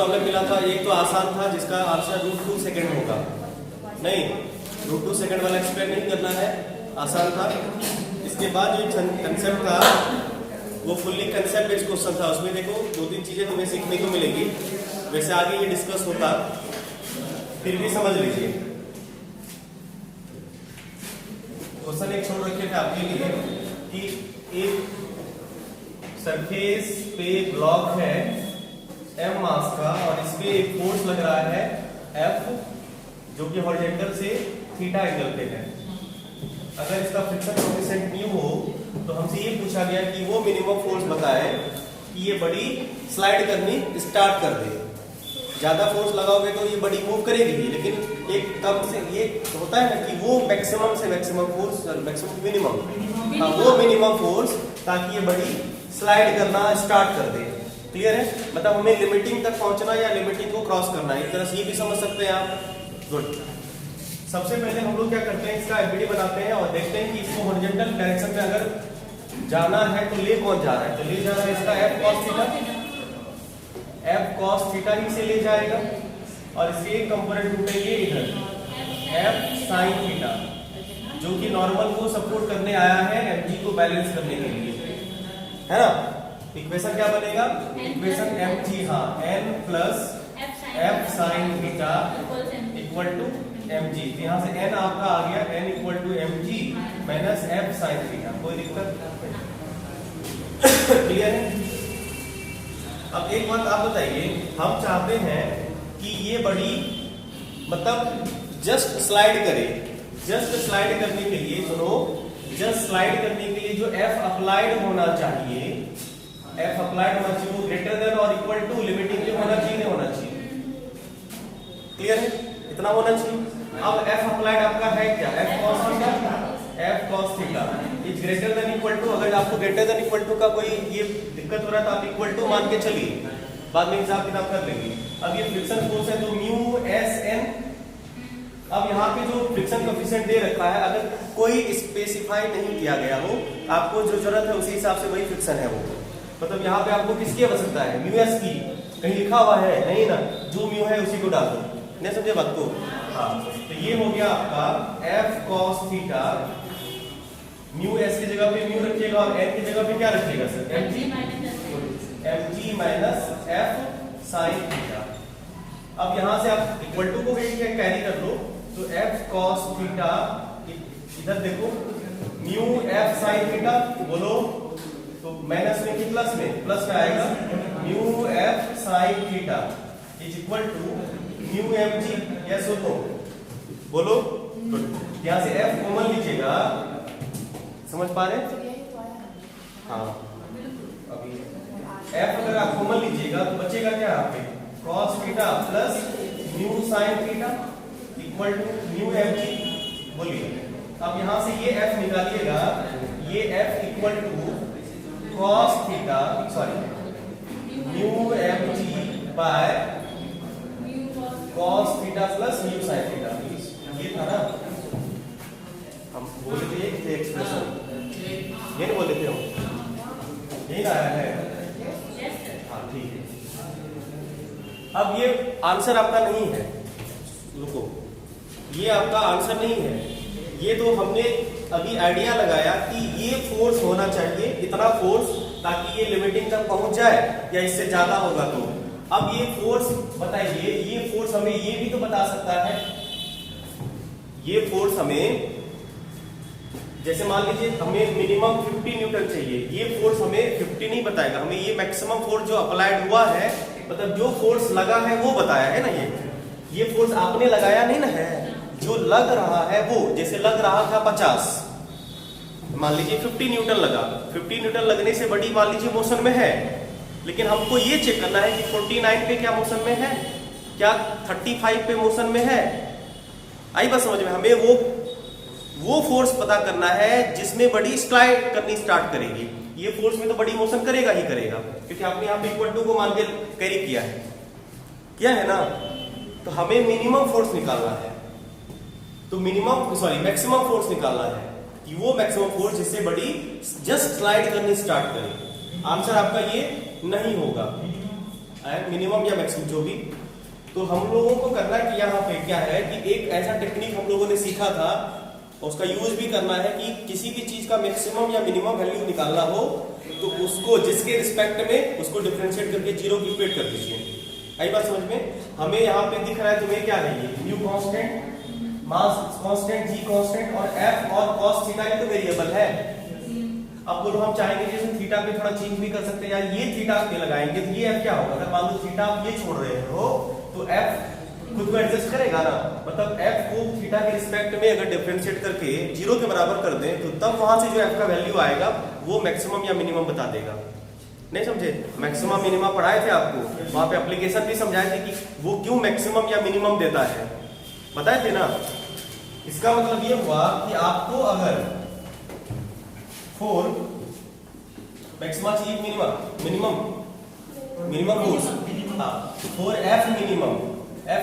Problem मिला था, एक तो आसान था जिसका आंसर √2 सेकंड होगा। नहीं, √2 सेकंड वाला एक्सप्लेन नहीं करना है, आसान था। इसके बाद जो कंसेप्ट था वो फुल्ली कंसेप्ट बेस्ड क्वेश्चन था। उसमें देखो 2-3 चीजें तुम्हें सीखने को मिलेगी, वैसे आगे ये डिस्कस होता, फिर भी समझ लीजिए। क्वेश्चन एक छोड़ रखे थे आपके लिए कि एक सरफेस पे ब्लॉक है m मास का और इस पे एक फोर्स लग रहा है F जो कि हॉरिजॉन्टल से थीटा एंगल पे है। अगर इसका फ्रिक्शन कोएफिशिएंट न्यू हो तो हमसे ये पूछा गया कि वो मिनिमम फोर्स बताए कि ये बड़ी स्लाइड करनी स्टार्ट कर दे। ज्यादा फोर्स लगाओगे तो ये बड़ी मूव करेगी, लेकिन एक कम से ये होता है ना कि वो मैक्सिमम से मैक्सिमम फोर्स, मैक्सिमम मिनिमम, वो मिनिमम फोर्स ताकि ये बड़ी स्लाइड करना स्टार्ट कर दे। क्लियर है? मतलब हमें लिमिटिंग तक पहुंचना या लिमिटिंग को क्रॉस करना है, एक तरह से ये भी समझ सकते हैं आप। गुड। सबसे पहले हम लोग क्या करते हैं, इसका एफबीडी बनाते हैं और देखते हैं कि इसको हॉरिजॉन्टल डायरेक्शन में अगर जाना है तो ले कौन जा रहा है। तो ले जा रहा है इसका F cos theta, F cos theta ही से ले जाएगा और इसके एक कंपोनेंट उठेंगे इधर F sin थीटा, जो कि नॉर्मल को सपोर्ट करने आया है mg को बैलेंस करने के लिए, है ना। इक्वेशन क्या बनेगा? इक्वेशन mg, हाँ, n plus f sin theta equal to mg। तो यहाँ से n आपका आ गया n equal to mg minus f sin theta. कोई दिक्कत? क्लियर है? अब एक बात आप बताइए, हम चाहते हैं कि ये बड़ी मतलब जस्ट स्लाइड करे। जस्ट स्लाइड करने के लिए सुनो, जस्ट स्लाइड करने के लिए जो F अप्लाइड होना चाहिए, F अप्लाइड होना चाहिए वो ग्रेटर देन और इक्वल टू लिमिटिंग के होना चाहिए, नहीं होना चाहिए। क्लियर है? इतना होना चाहिए। अब F अप्लाइड आपका है क्या? F cos theta, F cos theta is greater than equal to. अगर आपको ग्रेटर देन इक्वल टू का कोई ये दिक्कत हो रहा है तो आप इक्वल टू मान के चलिए, बाद में हिसाब किताब कर लेंगे। अब ये फ्रिक्शन फोर्स है तो म्यू एस एन। अब यहाँ पे जो फ्रिक्शन कोएफिशिएंट दे रखा है, अगर कोई स्पेसिफाई नहीं किया गया हो, आपको जो जरूरत है उसी हिसाब से वही फ्रिक्शन है वो। मतलब यहाँ पे आपको किसकी आवश्यकता है? म्यू एस की। कहीं लिखा हुआ है? नहीं ना, जो म्यू है उसी को डाल दो। नहीं समझे बात को? हाँ, तो ये हो गया आपका F cos theta, mu S की जगह पे म्यू रखिएगा और n की जगह पे क्या रखिएगा sir? mg minus f sin theta. अब यहां से आप इक्वल टू को कैरी कर लो तो F cos थीटा, इधर देखो म्यू f sin थीटा, बोलो तो माइनस में कि प्लस में? प्लस में आएगा। Mu f sin theta is equal to mu mg। Yes हो तो बोलो। यहां से f कॉमन लीजिएगा, समझ पा रहे? हाँ, अभी f अगर आप कॉमन लीजिएगा तो बचेगा क्या आपके? cos theta plus mu sin theta equal to mu mg। बोलिए। अब यहां से ये f निकालिएगा, ये f equal to cos theta, sorry mu mg by cos theta plus mu sin theta. ये था ना, हम बोले थे एक्सप्रेशन, ये नहीं बोले थे हम, यही आया है। हाँ ठीक है। अब ये आंसर आपका नहीं है, रुको, ये आपका आंसर नहीं है। ये तो हमने अभी आइडिया लगाया कि ये फोर्स होना चाहिए, इतना फोर्स, ताकि ये लिमिटिंग तक पहुंच जाए, या इससे ज्यादा होगा तो। अब ये फोर्स बताइए, ये फोर्स हमें ये भी तो बता सकता है, ये फोर्स हमें, जैसे मान लीजिए हमें मिनिमम 50 न्यूटन चाहिए, ये फोर्स हमें 50 नहीं बताएगा, हमें ये मैक्सिमम फोर्स जो अप्लाइड हुआ है, मतलब जो फोर्स लगा है वो बताया है ना। ये फोर्स आपने लगाया नहीं ना है, जो लग रहा है वो, जैसे लग रहा था 50, मान लीजिए 50 न्यूटन लगा, 50 न्यूटन लगने से बड़ी मान लीजिए मोशन में है, लेकिन हमको ये चेक करना है कि 49 पे क्या मोशन में है, क्या 35 पे मोशन में है। आई बात समझ में? हमें वो फोर्स पता करना है जिसमें बड़ी स्लाइड करनी स्टार्ट करेगी। ये फोर्स में तो बड़ी मोशन करेगा ही करेगा, क्योंकि आपने यहाँ पे इक्वल टू को मान के कैरी किया है ना। तो हमें मिनिमम फोर्स निकालना है, तो मैक्सिमम फोर्स निकालना है कि वो मैक्सिमम फोर्स जिससे बड़ी जस्ट स्लाइड करनी स्टार्ट करे। आंसर आपका ये नहीं होगा। मिनिमम या मैक्सिमम जो भी। तो हम लोगों को करना कि यहाँ पे क्या है कि एक ऐसा टेक्निक हम लोगों ने सीखा था, उसका यूज भी करना है कि किसी भी चीज का मैक्सिमम या मिनिमम वैल्यू निकालना हो तो उसको जिसके रिस्पेक्ट में उसको डिफरेंशिएट करके जीरो की इक्वेट कर दीजिए। आई बात समझ में? हमें यहाँ पे दिख रहा है तुम्हें क्या है, ये म्यू कांस्टेंट, मास कांस्टेंट, जी कांस्टेंट और एफ और cos थीटा ये तो वेरिएबल है। अब बोलो हम चाहेंगे कि इसमें थीटा पे थोड़ा चेंज भी कर सकते हैं, यार ये थीटा पे लगाएंगे तो ये एफ क्या होगा, अगर मान लो थीटा आप ये छोड़ रहे हो तो एफ खुद को एडजस्ट करेगा ना, मतलब एफ को थीटा के रिस्पेक्ट में अगर डिफरेंशिएट करके जीरो के बराबर कर दें तो तब वहां से जो एफ का वैल्यू आएगा वो मैक्सिमम या मिनिमम बता देगा। नहीं समझे? मैक्सिमम मिनिमम पढ़ाए थे आपको, वहां पे एप्लीकेशन भी समझाए थे कि वो क्यों मैक्सिमम या मिनिमम देता है, बताए थे ना। इसका मतलब ये हुआ कि आपको अगर फॉर मैक्सिमा चाहिए minimum force, for F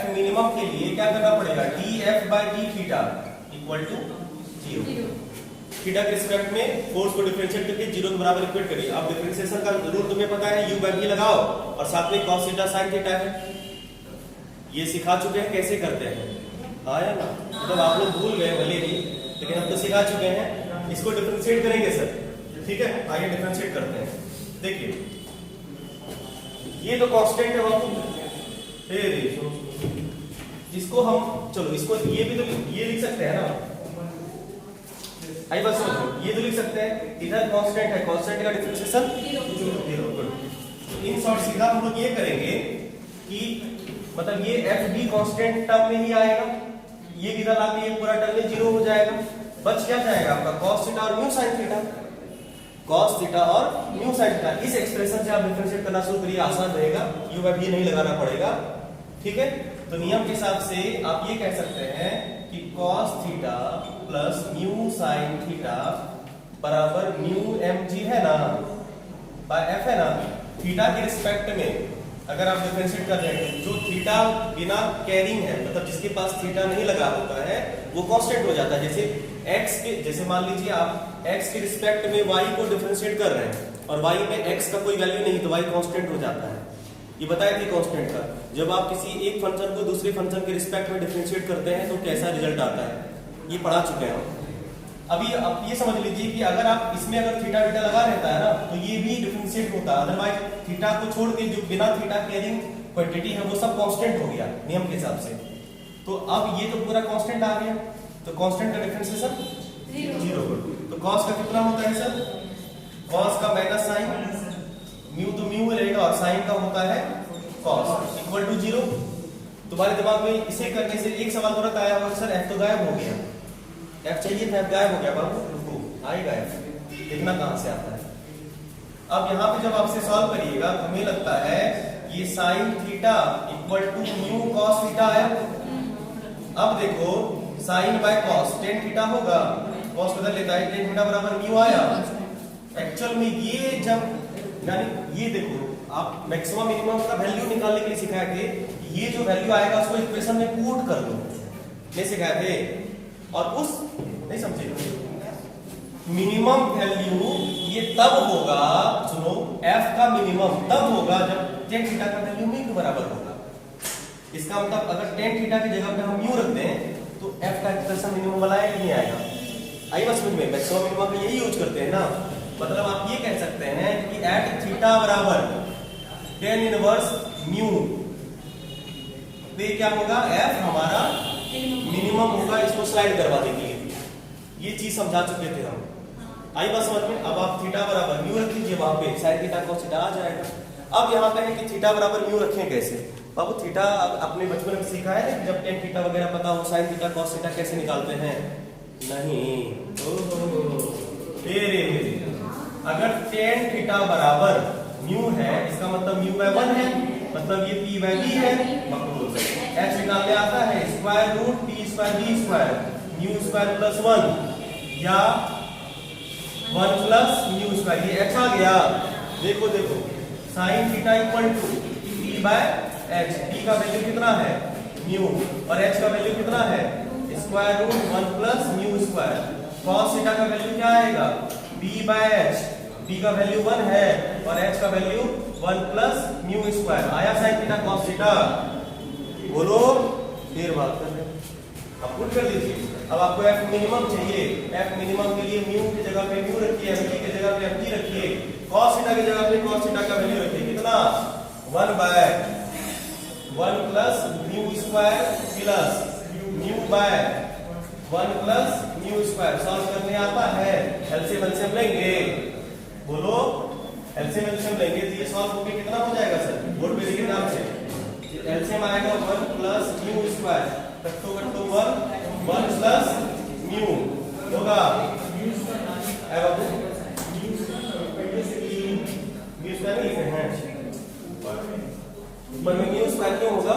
minimum के लिए क्या करना पड़ेगा, D F by D theta equal to zero. Theta के रिस्पेक्ट में फोर्स को डिफरेंशिएट करके जीरो के बराबर इक्वेट करिए। अब डिफरेंशिएशन का रूल तुम्हें पता है, u बाई v लगाओ और साथ में cos थीटा sin थीटा है, ये सिखा चुके हैं कैसे करते हैं, आया ना? मतलब आप लोग भूल गए भले ही, लेकिन हम तो सिखा चुके हैं। इसको डिफरेंशिएट करेंगे सर, ठीक है? आइए डिफरेंशिएट करते हैं। देखिए ये तो कांस्टेंट है बाबू, इसको हम चलो इसको ये भी तो ये लिख सकते हैं ना, आई बस ये तो लिख सकते हैं, इधर कांस्टेंट है, कांस्टेंट का differentiation zero. Good. In short सीधा हम लोग ये करेंगे कि मतलब ये एफ बी कांस्टेंट टर्म में ही आएगा, ये इधर आके ये पूरा टर्म में जीरो हो जाएगा, बच क्या जाएगा आपका cos थीटा और mu sin theta, cos theta और म्यू sin थीटा। इस एक्सप्रेशन से आप डिफरेंशिएट करना शुरू करिए, आसान रहेगा, u बाई v नहीं लगाना पड़ेगा, ठीक है? तो नियम के हिसाब से आप ये कह सकते हैं कि cos theta plus mu sin theta बराबर म्यू mg है ना बाय f है ना। थीटा के रिस्पेक्ट में अगर आप डिफरेंशिएट कर रहे हैं, जो थीटा बिना कैरिंग है, मतलब जिसके पास थीटा नहीं लगा होता है वो कांस्टेंट हो जाता है। जैसे x के, जैसे मान लीजिए आप x के रिस्पेक्ट में y को डिफरेंशिएट कर रहे हैं और y में x का कोई वैल्यू नहीं तो y कांस्टेंट हो जाता है। ये बताया थी कांस्टेंट का, जब आप किसी एक फंक्शन को दूसरे फंक्शन के रिस्पेक्ट में डिफरेंशिएट करते हैं तो कैसा रिजल्ट आता है, ये पढ़ा चुके हैं हम। अभी आप ये समझ लीजिए कि अगर आप इसमें अगर थीटा बीटा लगा रहता है ना तो ये भी डिफरेंशिएट होता है, अदरवाइज थीटा को छोड़ के जो बिना थीटा कैरिंग क्वांटिटी है वो सब कांस्टेंट हो गया नियम के हिसाब से। तो अब ये तो पूरा कांस्टेंट आ गया, तो कांस्टेंट का डिफरेंशिएशन जीरो। तो cos का कितना होता है सर, cos का माइनस साइन, म्यू तो म्यू रहेगा और साइन का होता है cos इक्वल टू जीरो। तुम्हारे दिमाग में इसे करने से एक सवाल तुरंत आया होगा, सर f तो गायब हो गया, f चाहिए था, f गायब हो गया बाबू, रुको आएगा f, देखना कहां से आता है। अब यहाँ पे जब आपसे सॉल्व करिएगा तो हमें लगता है ये sin theta equal to mu cos theta आया। अब देखो sin by cos tan theta होगा, cos बदल लेता है, tan थीटा बराबर म्यू आया। एक्चुअल में ये जब यानी ये देखो आप मैक्सिमम मिनिमम का वैल्यू निकालने के लिए सिखाए थे, ये जो वैल्यू आएगा उसको इक्वेशन में पुट कर दो, नहीं सिखाए थे? और उस नहीं समझे, मिनिमम वैल्यू ये तब होगा, सुनो, f का मिनिमम तब होगा जब tan थीटा का वैल्यू म्यू के बराबर होगा। इसका मतलब अगर tan थीटा की जगह पे हम म्यू रख दें तो f का एक्सप्रेशन मिनिमम वाला है कि नहीं आएगा? आई बात समझ में? मैक्सिमम मिनिमम का यही यूज करते हैं ना, मतलब आप ये कह सकते हैं कि एट थीटा बराबर tan इनवर्स म्यू पे क्या होगा, f हमारा मिनिमम होगा। इसको स्लाइड करवा देंगे, ये चीज समझा चुके थे हम, आई बात समझ में? अब आप थीटा बराबर म्यू रख लीजिए, वहां पे sin थीटा cos थीटा आ जाएगा। अब यहाँ पे है कि थीटा बराबर म्यू रखें कैसे बाबू? थीटा अपने बचपन में सीखा है ना, जब tan थीटा वगैरह पता हो, sin थीटा cos थीटा कैसे निकालते हैं? नहीं, अगर tan थीटा बराबर म्यू है इसका मतलब म्यू बाय 1 है, मतलब ये p बाय v है, मकबूल। h निकालने आता है square root t square v square mu square plus 1 या 1 प्लस म्यू स्क्वायर, ये h आ गया। देखो देखो sin theta equal to p by h, p का वैल्यू कितना है म्यू और h का वैल्यू कितना है square root 1 plus mu square. cos theta का वैल्यू क्या आएगा b बाय h, p का वैल्यू 1 है और h का वैल्यू 1 प्लस म्यू स्क्वायर आया साइन थीटा कॉस थीटा। बोलो, फिर बात कर रहे हैं, अब पुट कर दीजिए। अब आपको एफ मिनिमम चाहिए, एफ मिनिमम के लिए म्यू की जगह पे म्यू रखिए, एमजी की जगह पे एमजी रखिए, कॉस थीटा की जगह पे कॉस थीटा का वैल्यू रखिए। कितना 1 by 1 plus mu square plus mu by 1 plus mu square. Solve करने आता है, एलसीएम एलसीएम लेंगे। बोलो, एलसीएम एलसीएम लेंगे तो ये सॉल्व होके कितना हो जाएगा सर? बोर्ड पे लिखिए नाम से। एलसीएम आएगा 1 प्लस म्यू स्क्वायर, कट्टो कट्टो 1 प्लस म्यू होगा। म्यू स्क्वायर लिखे हैं, ऊपर में म्यू स्क्वायर क्यों होगा?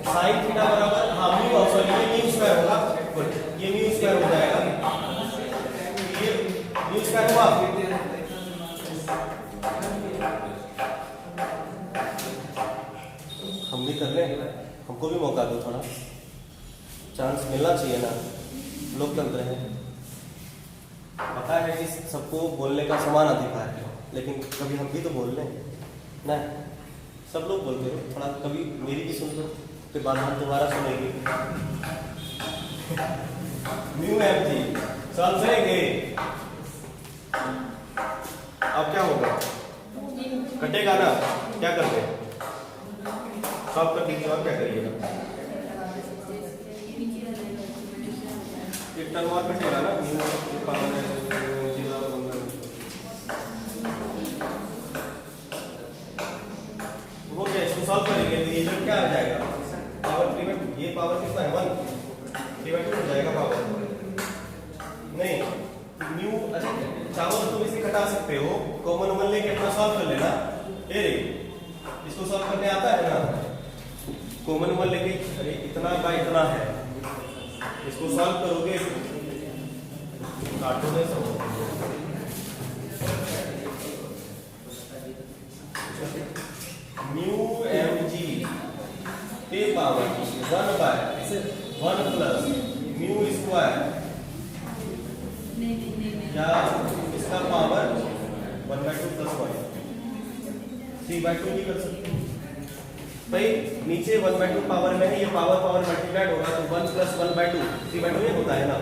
साइन थीटा बराबर, हाँ म्यू, सॉरी ये म्यू स्क्वायर होगा, ये म्यू स्क्वायर हो जाएगा, ये म्यू स्क्वायर हुआ। हम भी कर रहे हैं, हमको भी मौका दो, थोड़ा चांस मिलना चाहिए ना, लोकतंत्र है। पता है कि सबको बोलने का समान अधिकार है, लेकिन कभी हम भी तो बोल रहे हैं ना। सब लोग बोलते हो, थोड़ा कभी मेरी भी सुन लो, फिर बाद में तुम्हारा सुनेंगे। म्यू एम जी सॉल्व करेंगे। अब क्या होगा? कटेगा ना, क्या करते हैं? सॉल्व कर दीजिए, और क्या करिएगा? एक टर्म और कटेगा ना, वो क्या इसको सॉल्व करेंगे तो ये जो क्या आ जाएगा? पावर 3/2, ये पावर कितना है? 1 3/2 हो जाएगा पावर। नहीं म्यू, अच्छा चाहो तो तुम इसे घटा सकते हो, कॉमन वन लेके अपना सॉल्व कर लेना। ये रे, इसको सॉल्व करने आता है ना, कॉमन वन लेके, अरे इतना का इतना है, इसको सॉल्व करोगे, काटो नहीं सब। म्यू एम जी पे power 1 by 1 plus mu square, या इसका पावर 1/2 प्लस 1 3/2 भी कर सकते हैं भाई। नीचे 1/2 पावर में है, ये पावर पावर मल्टीप्लाइड होगा तो 1 प्लस 1/2 3/2 ये होता है ना।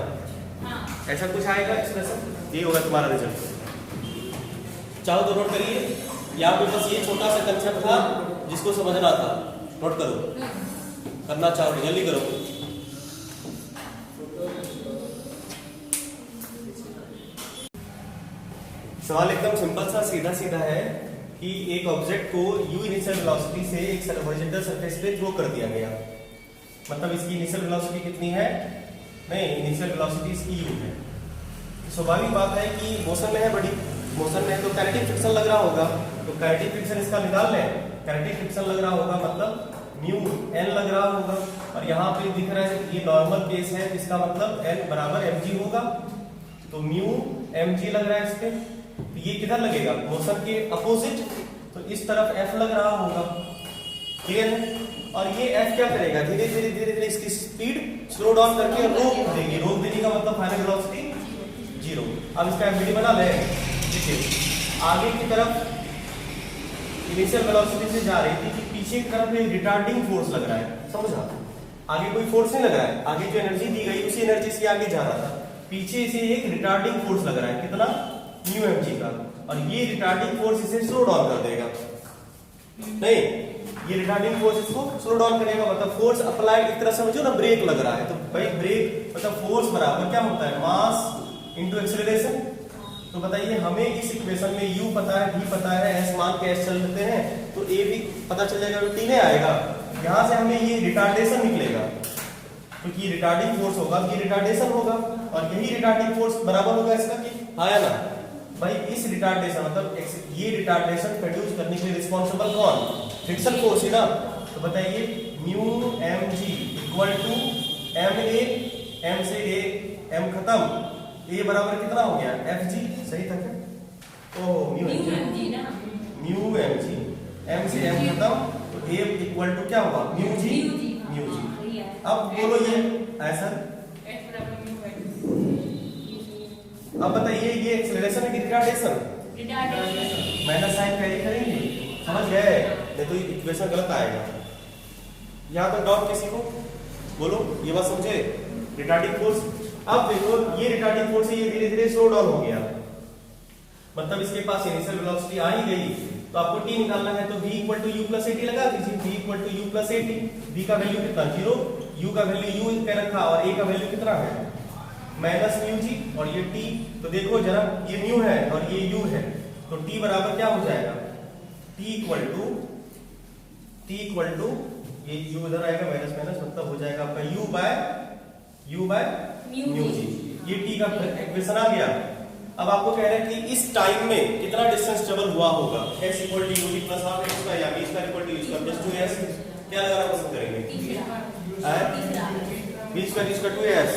ऐसा कुछ आएगा एक्सप्रेशन, ये होगा तुम्हारा रिजल्ट। चाहो तो नोट करिए, यहाँ पे बस ये छोटा सा कंसेप्ट था जिसको समझना था, नोट करो, करना चाहो तो जल्दी करो। सवाल एकदम सिंपल सा सीधा सीधा है कि एक ऑब्जेक्ट को u इनिशियल वेलोसिटी से एक हॉरिजॉन्टल सरफेस पे थ्रो कर दिया गया, मतलब इसकी इनिशियल वेलोसिटी कितनी है? नहीं, इनिशियल वेलोसिटी इसकी u है। स्वाभाविक बात है कि मोशन में है, बड़ी मोशन में है तो काइनेटिक फ्रिक्शन लग रहा होगा, तो काइनेटिक फ्रिक्शन इसका निकाल लें। काइनेटिक फ्रिक्शन लग रहा होगा मतलब म्यू n लग रहा होगा, और यहाँ पे दिख रहा है ये नॉर्मल केस है, इसका मतलब n बराबर mg होगा, तो म्यू mg लग रहा है इस पे। तो ये किधर लगेगा? मोशन के अपोजिट, तो इस तरफ f लग रहा होगा, क्लियर है। और ये f क्या करेगा? धीरे धीरे धीरे धीरे इसकी स्पीड स्लो डाउन करके रोक देगी। रोक देने का मतलब फाइनल वेलोसिटी 0। अब इसका एमवीडी बना ले। देखिए आगे की तरफ इनिशियल वेलोसिटी से जा रही थी कि पीछे की तरफ एक रिटार्डिंग फोर्स लग रहा है, समझा? आगे कोई फोर्स नहीं लग रहा है, आगे जो एनर्जी दी गई उसी एनर्जी से आगे जा रहा था, पीछे से एक रिटार्डिंग फोर्स लग रहा है, कितना? म्यू एमजी का, और ये रिटार्डिंग फोर्स इसे स्लो डाउन कर देगा। नहीं, ये रिटार्डिंग फोर्स इसको स्लो डाउन करेगा, मतलब फोर्स अप्लाइड, एक तरह समझो ना ब्रेक लग रहा है, तो भाई ब्रेक मतलब फोर्स बराबर क्या होता है? Mass into acceleration. तो बताइए हमें इस इक्वेशन में u पता है, v पता है, s मान के s चल लेते हैं, तो a भी पता चल जाएगा, t नहीं आएगा। यहां से हमें ये रिटार्डेशन निकलेगा, क्योंकि ये रिटार्डिंग फोर्स होगा, ये रिटार्डेशन होगा, और यही रिटार्डिंग फोर्स बराबर होगा इसका कि आया ना भाई। इस रिटार्डेशन मतलब ये रिटार्डेशन प्रोड्यूस करने के लिए रिस्पांसिबल कौन? फ्रिक्शन फोर्स है ना। तो बताइए mu mg equal to ma, m से a, m खत्म, a बराबर कितना हो गया? fg, सही था क्या? ओह म्यू mg ना, म्यू mg, m से m खत्म, तो a इक्वल टू क्या होगा? Mu g। अब बोलो ये ऐसा, अब बताइए ये एक्सेलरेशन है कि रिटार्डेशन? माइनस साइन कैरी करेंगे, समझ गए? नहीं तो इक्वेशन गलत आएगा। यहाँ तक डाउट किसी को? बोलो, ये बात समझे? Retarding force. अब देखो ये रिटार्डिंग फोर्स है, ये धीरे धीरे स्लो डाउन हो गया, मतलब इसके पास इनिशियल वेलोसिटी आ ही गई, तो आपको t निकालना है, तो v equal to u plus a t लगा दीजिए। v equal to u plus a t, v का वैल्यू कितना 0, u का वैल्यू u पे रखा और a का वैल्यू कितना है माइनस म्यू जी, और ये t, तो देखो जरा ये म्यू है और ये u है, तो t बराबर क्या हो जाएगा, t इक्वल टू ये u इधर आएगा माइनस माइनस, मतलब हो जाएगा आपका u बाय म्यू जी। ये t का इक्वेशन आ गया। अब आपको कह रहे हैं कि इस टाइम में कितना डिस्टेंस ट्रेवल हुआ होगा, x equal to u plus half x square या v square equal to u square plus 2s, क्या लगाना पसंद करेंगे? v square equal to s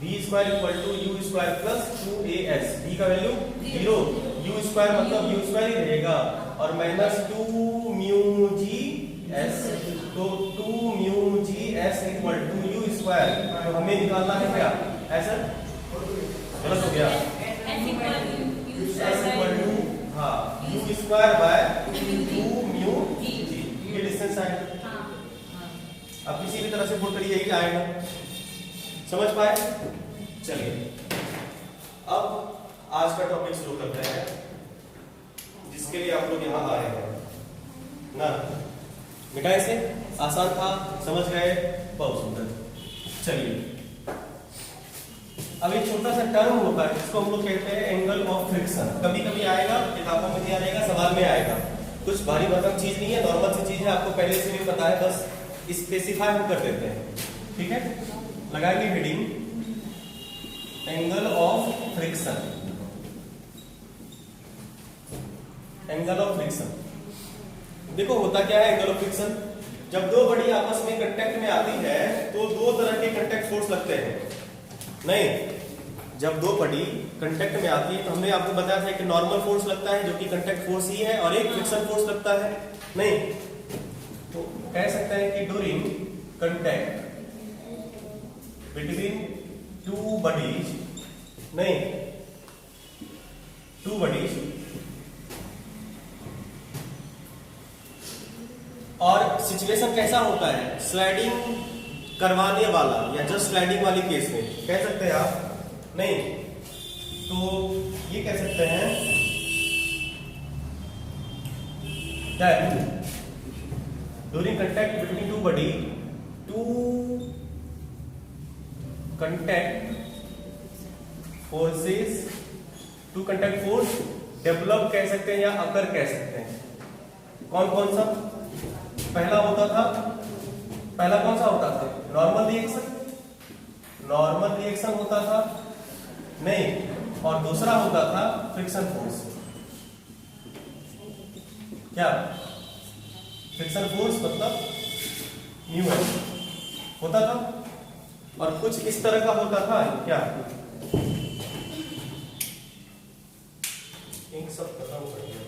v square equal to u square plus 2as, v का value 0, u square मतलब u square ही रहेगा और माइनस 2 म्यू जी s, तो 2 mu G s equal to u square, तो हमें निकालना है क्या ऐसा? गलत हो गया, s इक्वल टू हाँ u स्क्वायर बाय 2 म्यू जी, ये डिस्टेंस आएगा। अब किसी भी तरह से पुट करिए, यही आएगा, समझ पाए? चलिए अब आज का टॉपिक शुरू करते हैं, जिसके लिए आप लोग यहाँ आए हैं ना। मिटाए से आसान था, समझ गए, बहुत सुंदर। चलिए अब एक छोटा सा टर्म होता है जिसको हम लोग कहते हैं एंगल ऑफ फ्रिक्शन। कभी कभी आएगा, किताबों में नहीं आएगा, सवाल में आएगा। कुछ भारी भरकम चीज नहीं है, नॉर्मल सी चीज है, आपको पहले से भी पता है, बस स्पेसिफाई हम कर देते हैं, ठीक है? लगाएंगे heading angle of friction. Angle of friction, देखो होता क्या है एंगल ऑफ फ्रिक्शन, जब दो बॉडी आपस में कांटेक्ट में आती है तो दो तरह के कांटेक्ट फोर्स लगते हैं। नहीं, जब दो बॉडी कांटेक्ट में आती है तो हमने आपको बताया था कि नॉर्मल फोर्स लगता है जो कि कांटेक्ट फोर्स ही है, और एक फ्रिक्शन फोर्स लगता है। नहीं, तो कह सकते हैं कि during contact between two bodies, नहीं टू बॉडीज, और सिचुएशन कैसा होता है, स्लाइडिंग करवाने वाला या जस्ट स्लाइडिंग वाली केस में कह सकते हैं आप। नहीं तो ये कह सकते हैं क्या है, during contact between two body, two contact forces, two contact force develop कह सकते हैं या अकर कह सकते हैं। कौन कौन सा पहला होता था, पहला कौन सा होता था, नॉर्मल रिएक्शन, नॉर्मल रिएक्शन होता था, नहीं, और दूसरा होता था फ्रिक्शन फोर्स। क्या फ्रिक्शन फोर्स मतलब म्यू होता था, और कुछ इस तरह का होता था, क्या इन सब खत्म कर दिया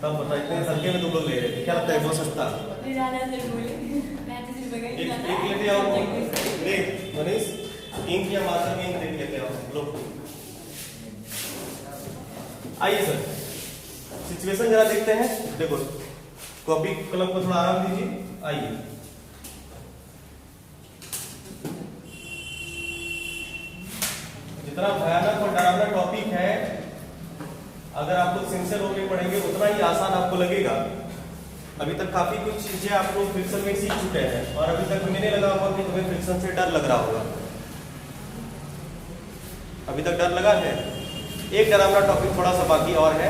तब बता, इतने हल्के में तुम लोग ले रहे थे, क्या लगता है बहुत सस्ता? एक लेते आओ, देख मनीष, इंक या मार्कर में इंक देख लेते आओ लोग। आइए सर, सिचुएशन जरा देखते हैं। देखो कॉपी कलम को थोड़ा आराम दीजिए। आइए जितना भयानक और डरावना टॉपिक है, अगर आप लोग सिंसियर होकर पढ़ेंगे उतना ही आसान आपको लगेगा। अभी तक काफी कुछ चीजें आप लोग फ्रिक्शन में सीख चुके हैं, और अभी तक मुझे नहीं लगा होगा कि तुम्हें फ्रिक्शन से डर लग रहा होगा। अभी तक डर लगा है? एक डरावना टॉपिक थोड़ा सा बाकी और है,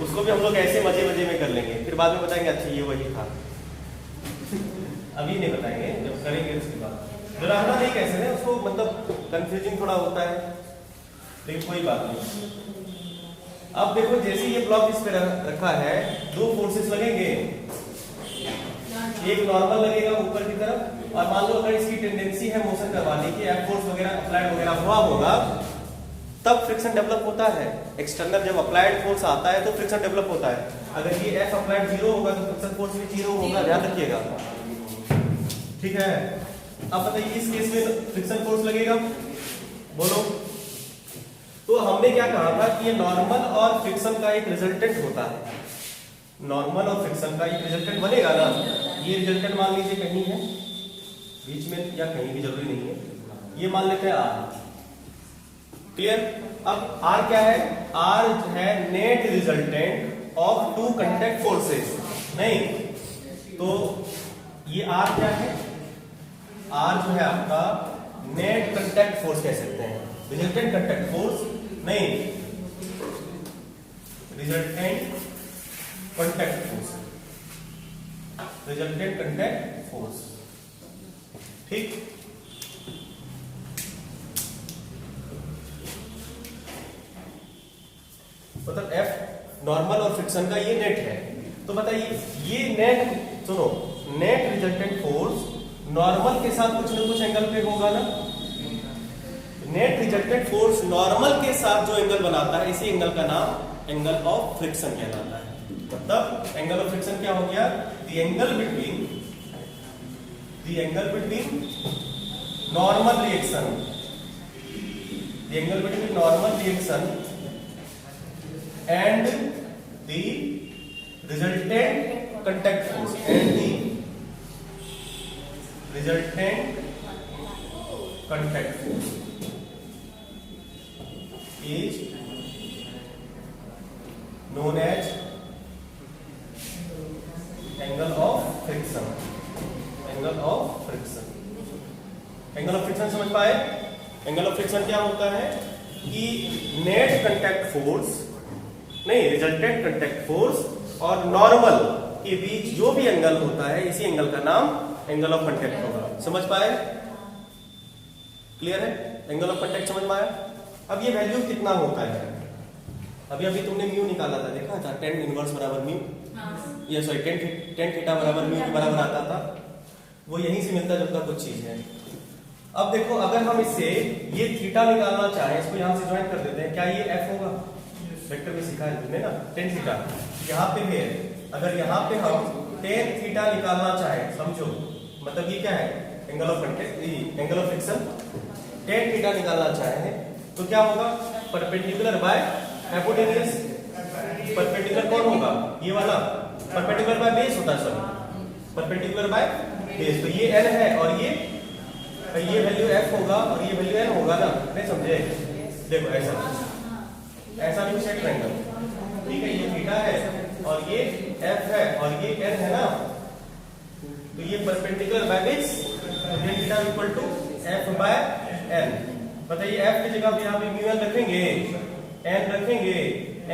उसको भी हम लोग ऐसे मजे मजे में कर लेंगे, फिर बाद में बताएंगे अच्छा ये वही था। अभी नहीं बताएंगे, जब करेंगे उसके बाद। डरावना नहीं कह सकते, उसको मतलब कंफ्यूजिंग थोड़ा होता है, लेकिन कोई बात नहीं। अब देखो जैसे ये ब्लॉक इस पे रखा है, दो फोर्सेस लगेंगे, एक नॉर्मल लगेगा ऊपर की तरफ, और मान लो अगर इसकी टेंडेंसी है मोशन करवाने की, एफ फोर्स वगैरह अप्लाइड वगैरह हुआ होगा, तब फ्रिक्शन डेवलप होता है। एक्सटर्नल जब अप्लाइड फोर्स आता है तो फ्रिक्शन डेवलप होता है। अगर ये एफ अप्लाइड 0 होगा तो फ्रिक्शन फोर्स भी 0 होगा, ध्यान रखिएगा, ठीक है? अब बताइए इस केस में फ्रिक्शन फोर्स लगेगा, बोलो। तो हमने क्या कहा था कि ये नॉर्मल और फ्रिक्शन का एक रिजल्टेंट होता है, नॉर्मल और फ्रिक्शन का एक रिजल्टेंट बनेगा ना। ये रिजल्टेंट मान लीजिए कहीं है बीच में या कहीं भी जरूरी नहीं है, ये मान लेते हैं आर। क्लियर? अब आर क्या है? आर है net resultant of two contact forces. नहीं तो ये आर क्या है? आर जो है आपका नेट कांटेक्ट फोर्स कह सकते हैं, रिजल्टेंट कांटेक्ट फोर्स नहीं, resultant contact force, resultant contact force. ठीक, मतलब F नॉर्मल और फ्रिक्शन का ये नेट है। तो बताइए ये नेट, सुनो, नेट रिजल्टेंट फोर्स नॉर्मल के साथ कुछ ना कुछ एंगल पे होगा ना। नेट रिजल्टेंट फोर्स नॉर्मल के साथ जो एंगल बनाता है, इसी एंगल का नाम एंगल ऑफ फ्रिक्शन कहलाता है। मतलब एंगल ऑफ फ्रिक्शन क्या हो गया? The angle between normal reaction, the angle between normal reaction and the resultant contact force and the resultant contact force is known as angle of friction, angle of friction। Angle of friction समझ पाए? Angle of friction क्या होता है कि net contact force नहीं, resultant contact force और normal के बीच जो भी एंगल होता है, इसी एंगल का नाम एंगल ऑफ कांटेक्ट होगा। समझ पाए? क्लियर है? एंगल ऑफ कांटेक्ट समझ में आया? अब ये वैल्यू कितना होता है? अभी तुमने म्यू निकाला था, देखा था, टेन इनवर्स बराबर म्यू, ये सॉरी टेन थीटा बराबर म्यू के बराबर आता था। वो यहीं से मिलता जुलता कुछ चीज है। अब देखो, अगर हम इससे ये थीटा निकालना चाहें, इसको यहां से ज्वाइन कर देते हैं, क्या ये एफ होगा? वेक्टर में सीखा है तुमने ना, टेन थीटा यहाँ पे है। अगर यहाँ पे हम टेन थीटा निकालना चाहे, समझो मतलब ये क्या है? Angle of contact, angle of friction. Tan theta निकालना चाहे तो क्या होगा? Perpendicular by hypotenuse. परपेंडिकुलर कौन होगा? ये वाला। परपेंडिकुलर बाय बेस होता है, सॉरी, परपेंडिकुलर बाय बेस। तो ये n है और ये वैल्यू f होगा और ये वैल्यू n होगा ना। नहीं समझे? देखो ऐसा भी सेट ट्रायंगल, ठीक है, ये थीटा है और ये f है और ये n है ना। तो ये परपेंडिकुलर बाय बेस, तो ये theta equal to f by n। बताइए f की जगह यहाँ पे म्यू n रखेंगे, n रखेंगे,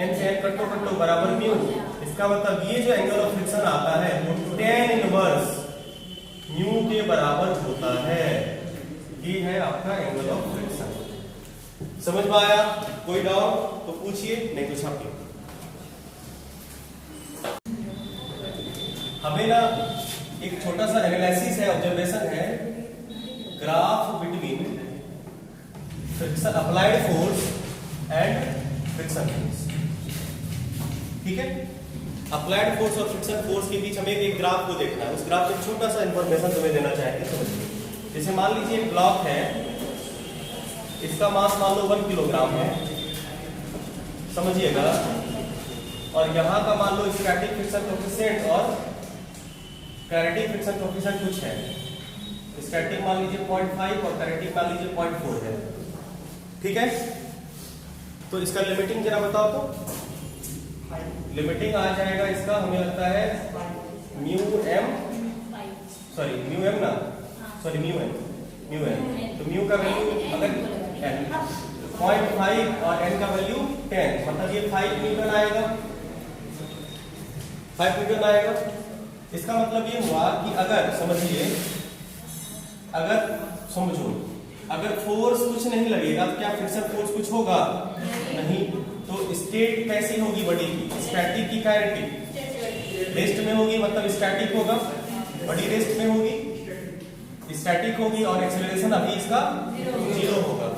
n से n कटो बराबर म्यू। इसका मतलब ये जो एंगल ऑफ फ्रिक्शन आता है वो tan इनवर्स म्यू के बराबर होता है। ये है आपका एंगल ऑफ फ्रिक्शन। समझ में आया? कोई डाउट तो पूछिए, नहीं तो छापिए। हमें ना एक छोटा सा एनालिसिस है, ऑब्जर्वेशन है, graph between friction applied force and friction force. ठीक है, अप्लाइड फोर्स और फ्रिक्शन फोर्स के बीच हमें एक ग्राफ को देखना है। उस ग्राफ में छोटा सा इंफॉर्मेशन तुम्हें देना चाहेंगे, समझिए। जैसे मान लीजिए एक ब्लॉक है, इसका मास मान लो 1 किलोग्राम है, समझिएगा, और यहाँ का मान लो स्टैटिक फ्रिक्शन कोएफिशिएंट और काइनेटिक फ्रिक्शन कोएफिशिएंट कुछ है। स्टैटिक मान लीजिए 0.5 और काइनेटिक मान लीजिए 0.4 है। ठीक है, तो इसका लिमिटिंग जरा बताओ तो। लिमिटिंग आ जाएगा इसका, हमें लगता है म्यू एम तो म्यू का वैल्यू अगर n 0.5 और n का वैल्यू 10, मतलब ये 5 न्यूटन आएगा, 5 न्यूटन आएगा। इसका मतलब ये हुआ कि अगर समझो अगर फोर्स कुछ नहीं लगेगा तो क्या फ्रिक्शन फोर्स कुछ होगा? नहीं। तो स्टेट कैसी होगी बॉडी की? स्टैटिक की काइनेटिक? रेस्ट में होगी, मतलब स्टैटिक होगा, बॉडी रेस्ट में होगी, स्टैटिक होगी और एक्सेलरेशन अभी इसका 0 होगा।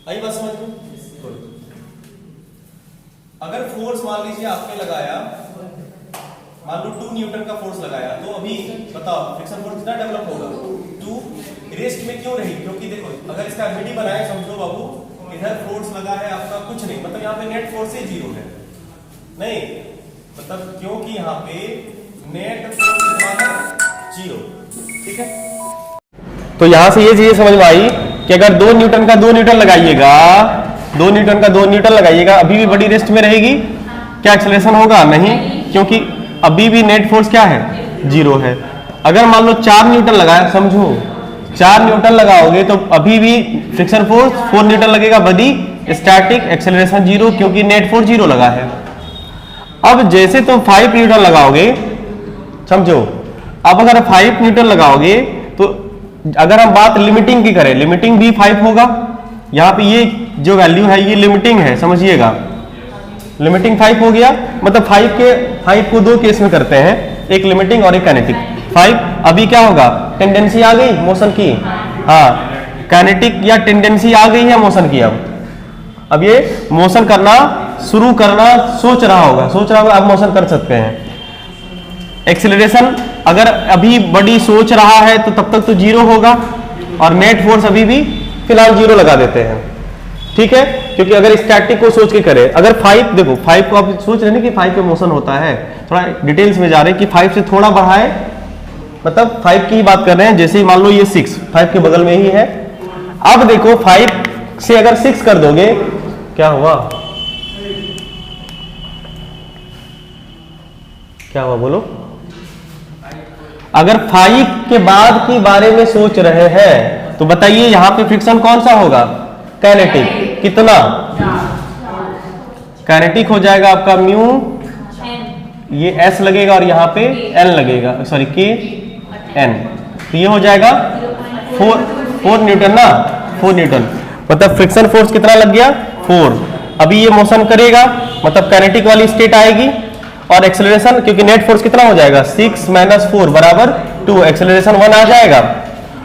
आई बात समझ में? अगर फोर्स मान लीजिए आपने लगाया, मान लो 2 न्यूटन का फोर्स लगाया, तो अभी बताओ फ्रिक्शन फोर्स कितना डेवलप होगा? 2 टू रेस्ट में क्यों रही? क्योंकि देखो अगर इसका मीडी बनाए, समझो बाबू इधर फोर्स लगा है आपका कुछ नहीं, मतलब यहाँ पे नेट फोर्स ही 0 है, नहीं मतलब क्योंकि यहाँ पे नेट फोर्स कितना है 0, ठीक है। तो यहां से ये चीज समझ में आई कि अगर 2 न्यूटन का 2 न्यूटन लगाइएगा, 2 न्यूटन का 2 न्यूटन लगाइएगा, अभी भी बड़ी रेस्ट में रहेगी, क्या एक्सेलरेशन होगा? नहीं, क्योंकि अभी भी नेट फोर्स क्या है 0 है। अगर मान लो 4 न्यूटन लगाया, समझो 4 न्यूटन लगाओगे तो अभी भी फ्रिक्शन फोर्स 4 न्यूटन लगेगा, बड़ी स्टैटिक एक्सेलरेशन 0, क्योंकि नेट फोर्स 0 लगा है। अब जैसे तुम 5 न्यूटन लगाओगे, समझो अब अगर 5 न्यूटन लगाओगे तो अगर हम बात लिमिटिंग की करें, लिमिटिंग भी 5 होगा। यहाँ पे ये जो वैल्यू है ये लिमिटिंग है, समझिएगा, लिमिटिंग 5 हो गया। मतलब 5 को 2 केस में करते हैं, एक लिमिटिंग और एक काइनेटिक। 5 अभी क्या होगा? टेंडेंसी आ गई मोशन की, हाँ काइनेटिक या टेंडेंसी आ गई है मोशन की। अब ये मोशन करना शुरू करना सोच रहा होगा, अब मोशन कर सकते हैं। एक्सेलरेशन अगर अभी बड़ी सोच रहा है तो तब तक तो 0 होगा, और नेट फोर्स अभी भी फिलहाल 0 लगा देते हैं, ठीक है। क्योंकि अगर स्टैटिक को सोच के करे, अगर 5 देखो 5 को आप सोच रहे हैं कि 5 पे मोशन होता है, थोड़ा डिटेल्स में जा रहे हैं कि 5 से थोड़ा बढ़ाए, मतलब 5 की ही बात कर रहे हैं। जैसे ही मान लो ये 6 5 के बगल में ही है। अब देखो 5 से अगर 6 कर दोगे, क्या हुआ? क्या हुआ बोलो? अगर 5 के बाद के बारे में सोच रहे हैं तो बताइए यहां पे फ्रिक्शन कौन सा होगा? काइनेटिक। कितना? काइनेटिक हो जाएगा आपका म्यू, ये S लगेगा और यहाँ पे N लगेगा, सॉरी K N, तो ये हो जाएगा 4 न्यूटन ना, 4 न्यूटन। मतलब फ्रिक्शन फोर्स कितना लग गया? 4। अभी ये मोशन करेगा, मतलब काइनेटिक वाली स्टेट आएगी, और एक्सेलरेशन क्योंकि नेट फोर्स कितना हो जाएगा? 6 - 4 बराबर 2, एक्सेलरेशन 1 आ जाएगा।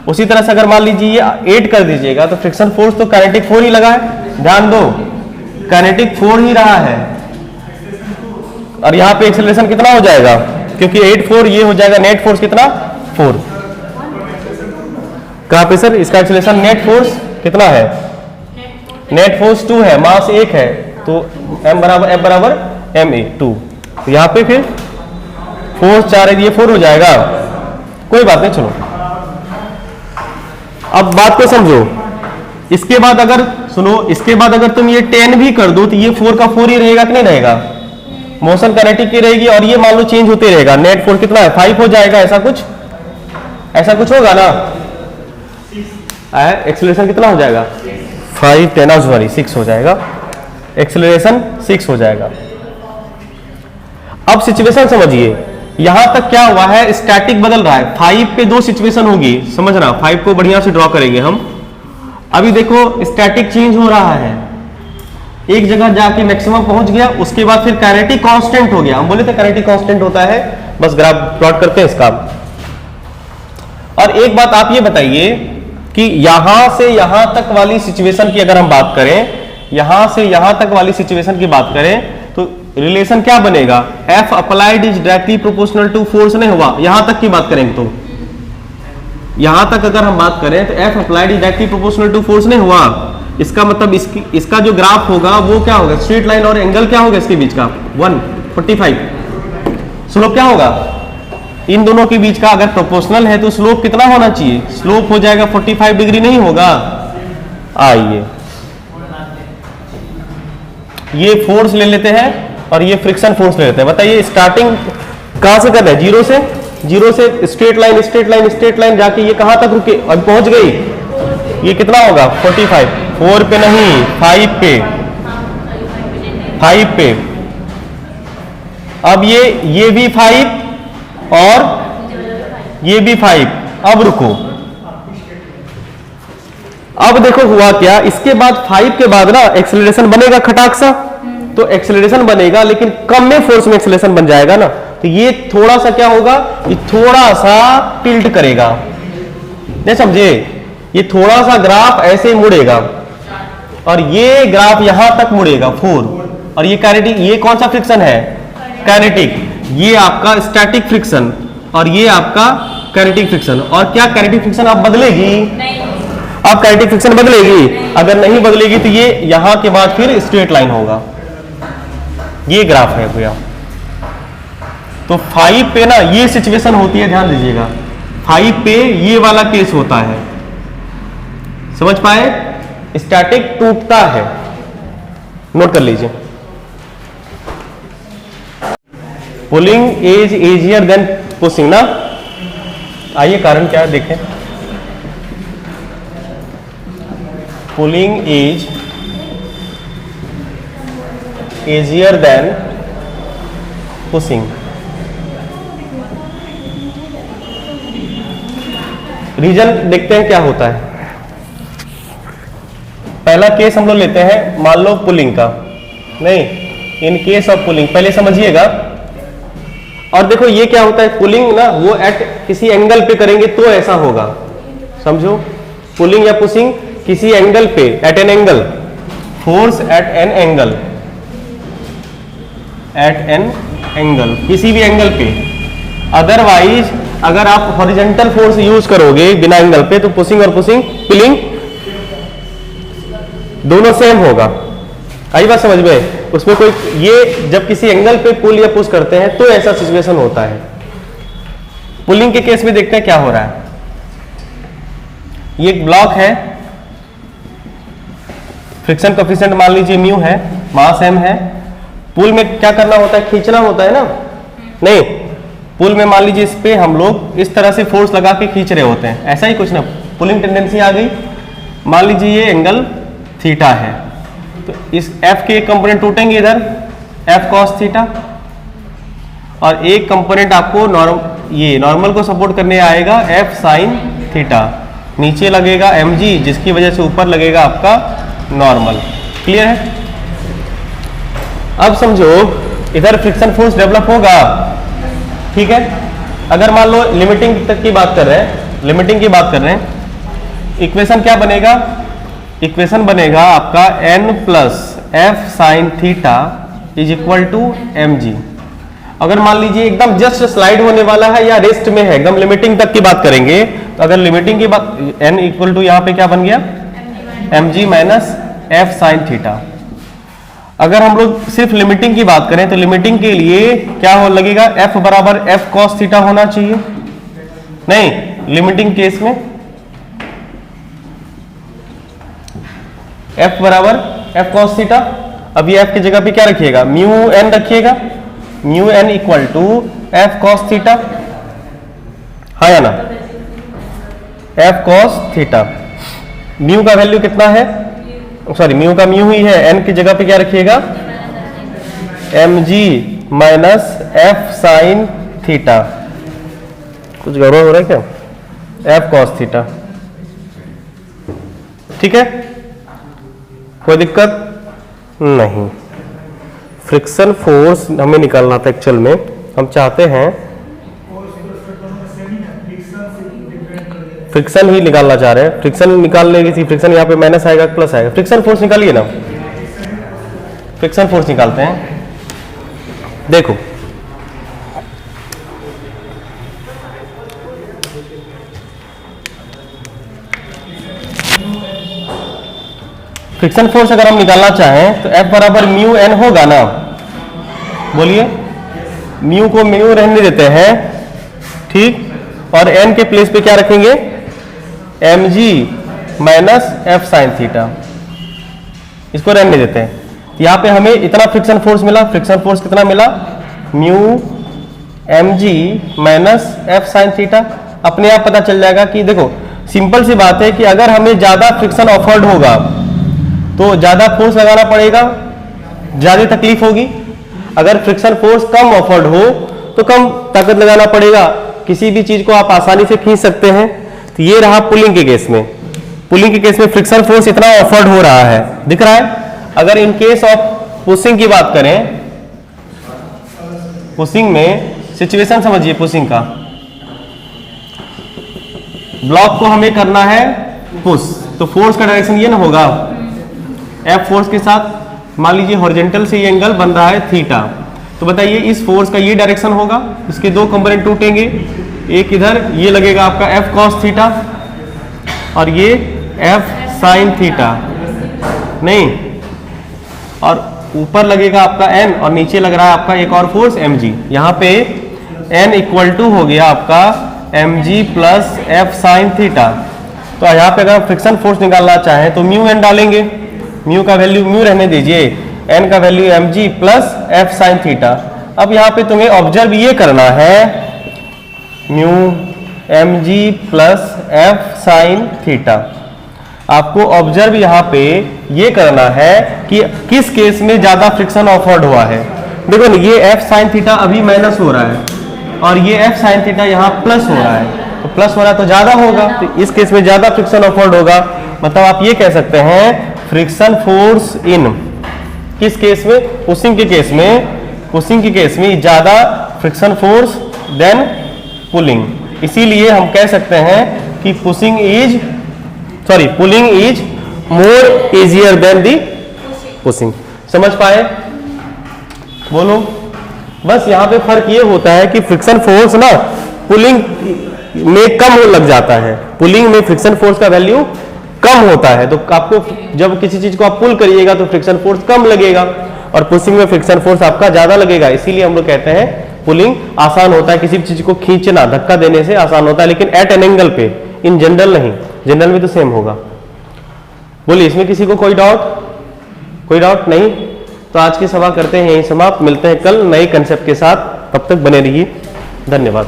उसी तरह से अगर मान लीजिए ये 8 कर दीजिएगा तो फ्रिक्शन फोर्स तो काइनेटिक 4 ही लगा है, ध्यान दो काइनेटिक 4 ही रहा है, और यहाँ पे एक्सेलरेशन कितना हो जाएगा? क्योंकि 8 4 ये हो जाएगा नेट फोर्स कितना? 4। कहां पे सर इसका एक्सेलरेशन? नेट फोर्स कितना है? नेट फोर्स 2 है, मास 1 है, तो F बराबर ma 2। तो यहाँ पे फिर फोर्स 4 है, ये 4 हो जाएगा, कोई बात नहीं। चलो अब बात को समझो। इसके बाद अगर सुनो, इसके बाद अगर तुम ये 10 भी कर दो तो ये 4 का 4 ही रहेगा कि नहीं रहेगा? मोशन काइनेटिक की रहेगी, और ये मान लो चेंज होते रहेगा। नेट फोर्स कितना है? 5 हो जाएगा, ऐसा कुछ होगा ना। एक्सेलरेशन कितना हो जाएगा? 5 10 6 हो जाएगा, एक्सेलरेशन 6 हो जाएगा। अब सिचुएशन समझिए, यहां तक क्या हुआ है? स्टैटिक बदल रहा है। 5 पे 2 सिचुएशन होगी, समझना, 5 को बढ़िया से ड्रॉ करेंगे हम। अभी देखो स्टैटिक चेंज हो रहा है, एक जगह जाके मैक्सिमम पहुंच गया, उसके बाद फिर काइनेटिक कांस्टेंट हो गया। हम बोले थे काइनेटिक कांस्टेंट होता है, बस ग्राफ प्लॉट करते हैं इसका। और एक बात आप ये बताइए कि यहां से यहां तक वाली सिचुएशन की अगर हम बात करें, यहां से यहां तक वाली सिचुएशन की बात करें तो रिलेशन क्या बनेगा? F applied is directly proportional to force नहीं हुआ, यहां तक की बात करेंगे तो यहां तक अगर हम बात करें तो F applied is directly proportional to force नहीं हुआ। इसका मतलब इसका जो ग्राफ होगा वो क्या होगा? स्ट्रेट लाइन और एंगल क्या होगा इसके बीच का? 145। स्लोप क्या होगा? इन दोनों के बीच का अगर प्रोपोर्शनल है तो स्लोप कितना होना चाहिए? स्लोप हो जाएगा 45 डिग्री, नहीं होगा? आइए ये फोर्स ले लेते हैं और ये फ्रिक्शन फोर्स ले लेते हैं। बताइए स्टार्टिंग कहां से कर रहे हैं? जीरो से स्ट्रेट लाइन जाके ये कहां तक रुके? अब पहुंच गई, ये कितना होगा? 45। 4 पे नहीं, 5 पे। अब ये भी 5 और ये भी 5। अब रुको, अब देखो हुआ क्या? इसके बाद 5 के बाद ना एक्सेलरेशन बनेगा खटाक सा, तो एक्सेलरेशन बनेगा लेकिन कम में फोर्स में एक्सेलरेशन बन जाएगा ना, तो ये थोड़ा सा क्या होगा? ये थोड़ा सा टिल्ट करेगा, नहीं समझे? ये थोड़ा सा ग्राफ ऐसे मुड़ेगा और ये ग्राफ यहां तक मुड़ेगा 4। और ये काइनेटिक, ये कौन सा फ्रिक्शन है? काइनेटिक। ये आपका स्टैटिक फ्रिक्शन और ये आपका काइनेटिक फ्रिक्शन। और क्या काइनेटिक फ्रिक्शन अब बदलेगी? नहीं। अब काइनेटिक फ्रिक्शन बदलेगी? अगर नहीं बदलेगी तो ये यहां के बाद फिर स्ट्रेट लाइन होगा। ये ग्राफ है भैया। तो 5 पे ना ये सिचुएशन होती है, ध्यान दीजिएगा। 5 पे ये वाला केस होता है, समझ पाए? स्टैटिक टूटता है, नोट कर लीजिए। Pulling is easier than pushing ना। आइए कारण क्या है देखें। Pulling is easier than pushing. Reason देखते हैं क्या होता है। पहला केस हम लोग लेते हैं, मान लो पुलिंग का, नहीं, इन केस ऑफ पुलिंग पहले समझिएगा। और देखो ये क्या होता है, पुलिंग ना वो एट किसी एंगल पे करेंगे तो ऐसा होगा, समझो। पुलिंग या पुशिंग किसी एंगल पे, at an angle, force at an angle, at an angle, किसी भी एंगल पे। अदरवाइज अगर आप हॉरिजॉन्टल फोर्स यूज करोगे बिना एंगल पे तो पुशिंग और पुलिंग दोनों सेम होगा। आई बात समझ में? उसमें कोई ये जब किसी एंगल पे पुल या पुश करते हैं तो ऐसा सिचुएशन होता है। पुलिंग के केस में देखते हैं क्या हो रहा है। ये एक ब्लॉक है, फ्रिक्शन कोएफिशिएंट मान लीजिए म्यू है, मास m है। पुल में क्या करना होता है, खींचना होता है ना। नहीं, पुल में मान लीजिए इस पे हम लोग इस तरह से फोर्स लगा के खींच रहे होते हैं, ऐसा ही कुछ ना, पुलिंग टेंडेंसी आ गई। मान लीजिए ये एंगल थीटा है, तो इस F के एक कंपोनेंट टूटेंगे इधर, F cos थीटा, और एक कंपोनेंट आपको नॉर्मल को सपोर्ट करने आएगा F sin थीटा। नीचे लगेगा mg, जिसकी वजह से ऊपर लगेगा आपका नॉर्मल। क्लियर है? अब समझो इधर फ्रिक्शन फोर्स डेवलप होगा, ठीक है। अगर मान लो लिमिटिंग तक की बात कर रहे हैं, लिमिटिंग की बात कर रहे हैं, इक्वेशन क्या बनेगा? इक्वेशन बनेगा आपका n plus F sine theta is equal to mg। अगर मान लीजिए एकदम जस्ट स्लाइड होने वाला है या रेस्ट में है, एकदम लिमिटिंग तक की बात करेंगे, तो अगर लिमिटिंग की बात, n इक्वल टू यहाँ पे क्या बन गया, mg minus F sine theta. अगर हम लोग सिर्फ लिमिटिंग की बात करें तो लिमिटिंग के लिए क्या हो लगेगा, f बराबर f cos थीटा होना चाहिए। नहीं, लिमिटिंग केस में f बराबर f cos थीटा। अब ये f की जगह पे क्या रखिएगा, म्यू n रखिएगा, mu n equal to f cos theta, हाँ या ना, f cos थीटा। म्यू का वैल्यू कितना है, सॉरी म्यू का म्यू ही है, n की जगह पे क्या रखिएगा, mg minus f sine theta. कुछ गड़बड़ हो रहा है क्या, f cos थीटा, ठीक है, कोई दिक्कत नहीं। फ्रिक्शन फोर्स हमें निकालना था एक्चुअल में, हम चाहते हैं फ्रिक्शन ही निकालना चाह रहे हैं। फ्रिक्शन निकाल लेगी थी, फ्रिक्शन यहाँ पे माइनस आएगा प्लस आएगा, फ्रिक्शन फोर्स निकालिए ना, फ्रिक्शन फोर्स निकालते हैं। देखो फ्रिक्शन फोर्स अगर हम निकालना चाहें तो F बराबर म्यू n होगा ना, बोलिए। म्यू को म्यू रहने देते हैं, ठीक, और n के प्लेस पे क्या रखेंगे, mg minus F sine theta, इसको रहने देते हैं। यहाँ पे हमें इतना फ्रिक्शन फोर्स मिला, फ्रिक्शन फोर्स कितना मिला, mu mg minus F sine theta. अपने आप पता चल जाएगा कि देखो सिंपल सी बात है कि अगर हमें ज्यादा फ्रिक्शन ऑफर्ड होगा तो ज्यादा फोर्स लगाना पड़ेगा, ज्यादा तकलीफ होगी। अगर फ्रिक्शन फोर्स कम ऑफर्ड हो तो कम ताकत लगाना पड़ेगा, किसी भी चीज को आप आसानी से खींच सकते हैं। तो ये रहा पुलिंग के केस में, पुलिंग के केस में फ्रिक्शन फोर्स इतना ऑफर्ड हो रहा है, दिख रहा है। अगर इन केस ऑफ पुशिंग की बात करें, पुशिंग में सिचुएशन समझिए, पुशिंग का ब्लॉक को हमें करना है पुश, तो फोर्स का डायरेक्शन ये ना होगा, F फोर्स के साथ मान लीजिए हॉरिजॉन्टल से ये एंगल बन रहा है थीटा, तो बताइए इस फोर्स का ये डायरेक्शन होगा, इसके दो कंपोनेंट टूटेंगे, एक इधर ये लगेगा आपका F cos थीटा और ये F sin थीटा, नहीं, और ऊपर लगेगा आपका N और नीचे लग रहा है आपका एक और फोर्स mg। यहाँ पे N इक्वल टू हो गया आपका mg plus F sin theta. तो यहाँ पे अगर फ्रिक्शन फोर्स निकालना चाहें तो म्यू एन डालेंगे, म्यू का वैल्यू म्यू रहने दीजिए, एन का value mg plus F sin theta. अब यहाँ पे तुम्हें ऑब्जर्व ये करना है mu mg plus F sin theta. आपको ऑब्जर्व यहाँ पे ये करना है कि किस केस में ज्यादा फ्रिक्शन ऑफर्ड हुआ है। देखो ना, ये F sin थीटा अभी माइनस हो रहा है और ये F sin थीटा यहाँ प्लस हो रहा है, तो प्लस हो रहा है तो ज्यादा होगा, तो इस केस में ज्यादा फ्रिक्शन ऑफर्ड होगा। मतलब आप ये कह सकते हैं फ्रिक्शन फोर्स इन किस केस में, पुशिंग के केस में, पुशिंग के केस में ज्यादा फ्रिक्शन फोर्स देन पुलिंग। इसीलिए हम कह सकते हैं कि pulling is more easier than the pushing. समझ पाए? बोलो। बस यहाँ पे फर्क ये होता है कि फ्रिक्शन फोर्स ना पुलिंग में कम लग जाता है, पुलिंग में फ्रिक्शन फोर्स का वैल्यू कम होता है, तो आपको जब किसी चीज को आप पुल करिएगा तो फ्रिक्शन फोर्स कम लगेगा और पुशिंग में फ्रिक्शन फोर्स आपका ज्यादा लगेगा। इसीलिए हम लोग कहते हैं पुलिंग आसान होता है, किसी भी चीज को खींचना, धक्का देने से आसान होता है, लेकिन एट एन एंगल पे, इन जनरल नहीं, जनरल में तो सेम होगा। बोलिए, इसमें किसी को कोई डाउट नहीं? तो आज की सभा करते हैं यही समाप्त, मिलते हैं कल नए कंसेप्ट के साथ, तब तक बने रहिए, धन्यवाद।